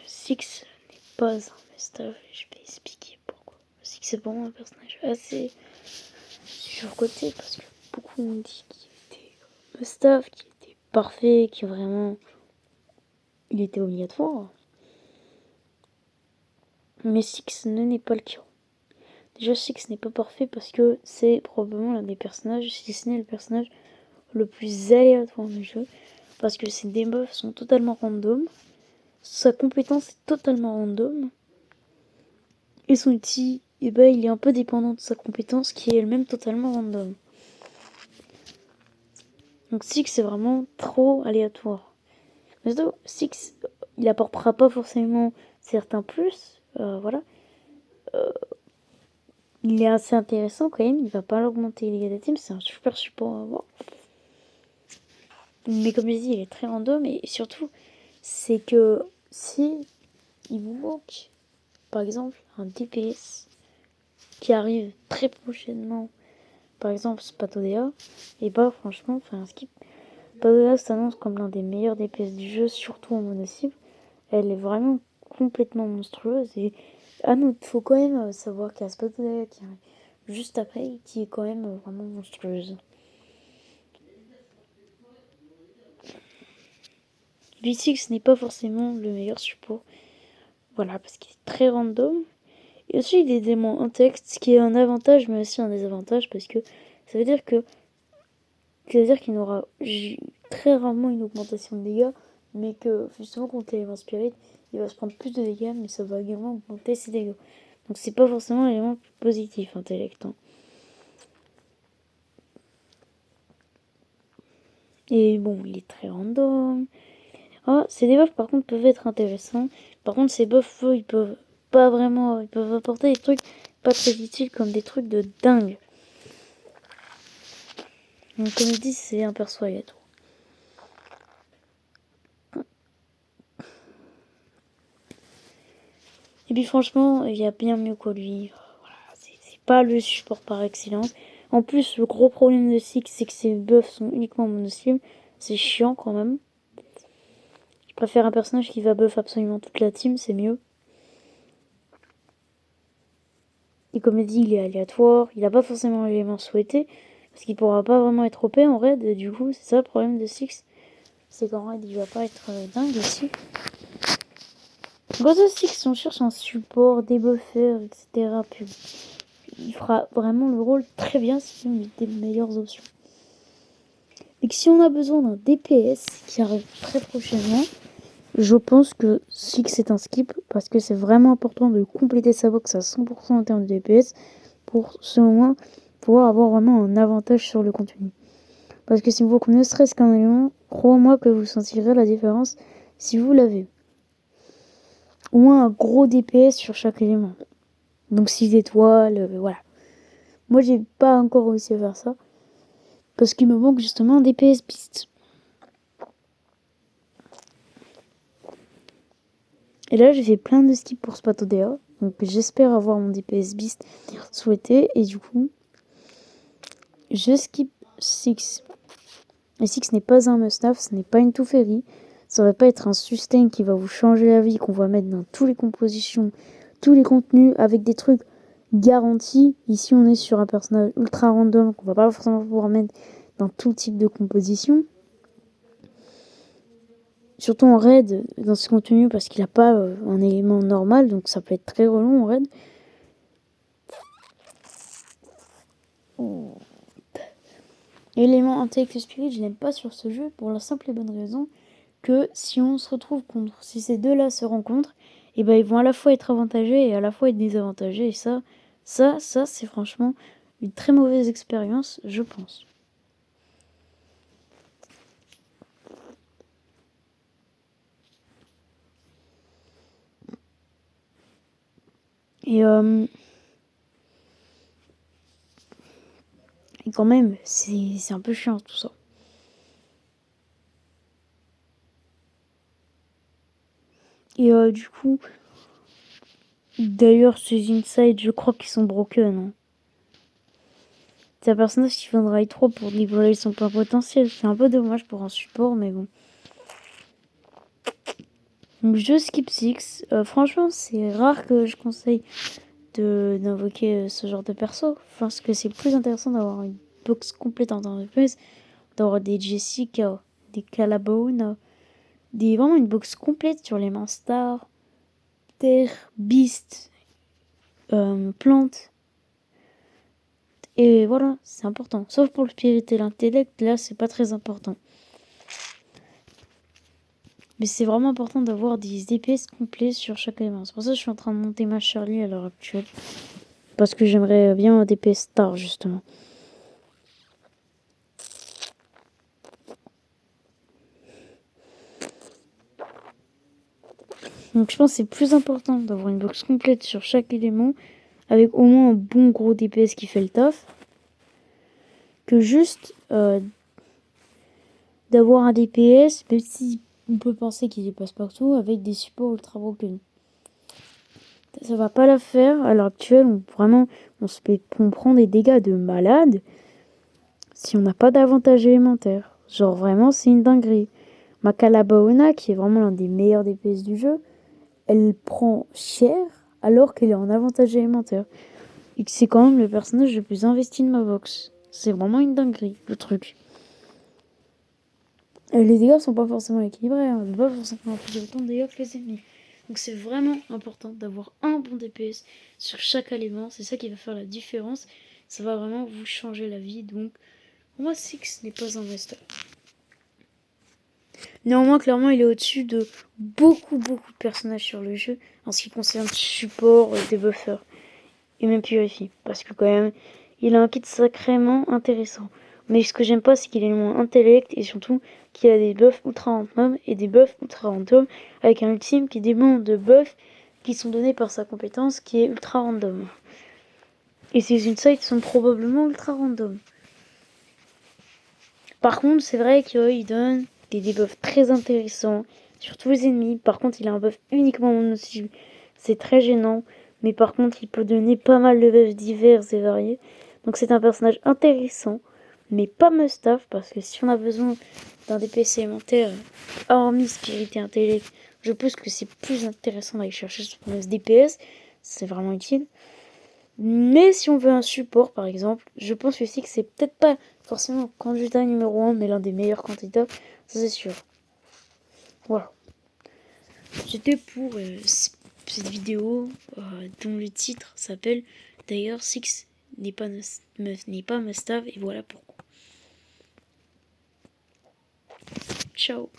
Six n'est pas un must-have. Je vais expliquer pourquoi. Six c'est vraiment un personnage assez surcoté parce que beaucoup ont dit qu'il était must-have, qu'il était parfait, qu'il vraiment il était obligatoire. Mais Six ne n'est pas le cas. Déjà Six n'est pas parfait parce que c'est probablement l'un des personnages, si ce n'est le personnage le plus aléatoire du jeu. Parce que ses debuffs sont totalement random. Sa compétence est totalement random. Et son outil, il est un peu dépendant de sa compétence qui est elle-même totalement random. Donc Six c'est vraiment trop aléatoire. Mais Six, il apportera pas forcément certains plus. Voilà. Il est assez intéressant quand même. Il va pas l'augmenter les dégâts de team. C'est un super support à avoir. Mais comme je dis, il est très random. Et surtout, c'est que si il vous manque, par exemple, un DPS qui arrive très prochainement, par exemple Spatodea, et bah franchement, enfin skip. Spatodea s'annonce comme l'un des meilleurs DPS du jeu, surtout en mono-cible. Elle est vraiment complètement monstrueuse et à nous, faut quand même savoir qu'il y a Spatodea qui arrive juste après, qui est quand même vraiment monstrueuse. V6 n'est pas forcément le meilleur support, voilà, parce qu'il est très random. Et aussi, il est des éléments en texte, ce qui est un avantage, mais aussi un désavantage, parce que ça veut dire qu'il n'aura très rarement une augmentation de dégâts, mais que justement contre l'élément spirit, il va se prendre plus de dégâts, mais ça va également augmenter ses dégâts. Donc c'est pas forcément l'élément positif, intellect. Hein. Et bon, il est très random. Ah, ces debuffs par contre peuvent être intéressants. Par contre, ces buffs, ils peuvent pas vraiment, ils peuvent apporter des trucs pas très utiles comme des trucs de dingue. Donc comme je dis, c'est un perso aléatoire. Et puis franchement, il y a bien mieux quoi lui. Voilà, c'est pas le support par excellence. En plus, le gros problème de Six, c'est que ses buffs sont uniquement mono-cible. C'est chiant quand même. Je préfère un personnage qui va buff absolument toute la team, c'est mieux. Et comme je dit, il est aléatoire. Il n'a pas forcément l'élément souhaité. Parce qu'il pourra pas vraiment être OP en raid. Et du coup, c'est ça le problème de Six. C'est qu'en raid, il va pas être dingue aussi. Gozo Six, on cherche un support, débuffer, etc. Puis il fera vraiment le rôle très bien si on lui des meilleures options. Et que si on a besoin d'un DPS qui arrive très prochainement, je pense que Six est un skip parce que c'est vraiment important de compléter sa box à 100% en termes de DPS pour, selon moi, pouvoir avoir vraiment un avantage sur le contenu. Parce que si vous ne serait-ce qu'un élément, crois-moi que vous sentirez la différence si vous l'avez. Au moins un gros DPS sur chaque élément. Donc 6 étoiles, voilà. Moi j'ai pas encore réussi à faire ça. Parce qu'il me manque justement un DPS beast. Et là j'ai fait plein de skips pour Spatodea. Donc j'espère avoir mon DPS beast souhaité. Et du coup, je skip 6. Et 6 n'est pas un must-have, ce n'est pas une Teferi. Ça va pas être un sustain qui va vous changer la vie, qu'on va mettre dans toutes les compositions, tous les contenus, avec des trucs garantis. Ici, on est sur un personnage ultra random qu'on va pas forcément pouvoir mettre dans tout type de composition. Surtout en raid, dans ce contenu, parce qu'il n'a pas un élément normal, donc ça peut être très relou en raid. Élément Intellect Spirit, je n'aime pas sur ce jeu pour la simple et bonne raison que si on se retrouve contre, si ces deux-là se rencontrent, et ben ils vont à la fois être avantagés et à la fois être désavantagés. Et ça c'est franchement une très mauvaise expérience, je pense. Et quand même, c'est un peu chiant tout ça. Et du coup, d'ailleurs, ces insides, je crois qu'ils sont broken. Hein. C'est un personnage qui viendra i3 pour libérer son plein potentiel. C'est un peu dommage pour un support, mais bon. Donc je skip 6. Franchement, c'est rare que je conseille d'invoquer ce genre de perso. Parce que c'est plus intéressant d'avoir une box complète en temps de PS, d'avoir des Jessica, des Calabone, vraiment une box complète sur les Stars, Terre, Beast, Plante. Et voilà, c'est important. Sauf pour le spirit et l'intellect, là c'est pas très important. Mais c'est vraiment important d'avoir des DPS complets sur chaque élément. C'est pour ça que je suis en train de monter ma Charlie à l'heure actuelle. Parce que j'aimerais bien un DPS star, justement. Donc je pense que c'est plus important d'avoir une box complète sur chaque élément, avec au moins un bon gros DPS qui fait le taf, que juste d'avoir un DPS, même si on peut penser qu'il dépasse partout, avec des supports ultra broken. Ça va pas la faire. À l'heure actuelle, on prend des dégâts de malade si on n'a pas d'avantage élémentaire. Genre vraiment, c'est une dinguerie. Ma Calabaona, qui est vraiment l'un des meilleurs DPS du jeu, elle prend cher alors qu'elle est en avantage élémentaire. Et que c'est quand même le personnage le plus investi de ma box. C'est vraiment une dinguerie, le truc. Les dégâts sont pas forcément équilibrés, hein. On ne peut pas forcément appliquer autant de dégâts que les ennemis. Donc c'est vraiment important d'avoir un bon DPS sur chaque élément. C'est ça qui va faire la différence. Ça va vraiment vous changer la vie. Donc pour moi, Six n'est pas un master. Néanmoins, clairement, il est au-dessus de beaucoup de personnages sur le jeu en ce qui concerne support, debuffers et même Purify. Parce que quand même, il a un kit sacrément intéressant. Mais ce que j'aime pas, c'est qu'il est moins intellect et surtout qu'il a des buffs ultra random et des buffs ultra random avec un ultime qui demande de buffs qui sont donnés par sa compétence qui est ultra random. Et ses insights sont probablement ultra random. Par contre, c'est vrai qu'il donne des debuffs très intéressants sur tous les ennemis. Par contre, il a un buff uniquement mono-cible. C'est très gênant. Mais par contre, il peut donner pas mal de buffs divers et variés. Donc c'est un personnage intéressant. Mais pas must-have. Parce que si on a besoin d'un DPS élémentaire, hormis Spirit et Intellect, je pense que c'est plus intéressant d'aller chercher ce DPS. C'est vraiment utile. Mais si on veut un support, par exemple, je pense aussi que c'est peut-être pas forcément le candidat numéro 1, mais l'un des meilleurs candidats, ça c'est sûr. Voilà. C'était pour cette vidéo dont le titre s'appelle d'ailleurs Six n'est pas must have, et voilà pourquoi. Ciao.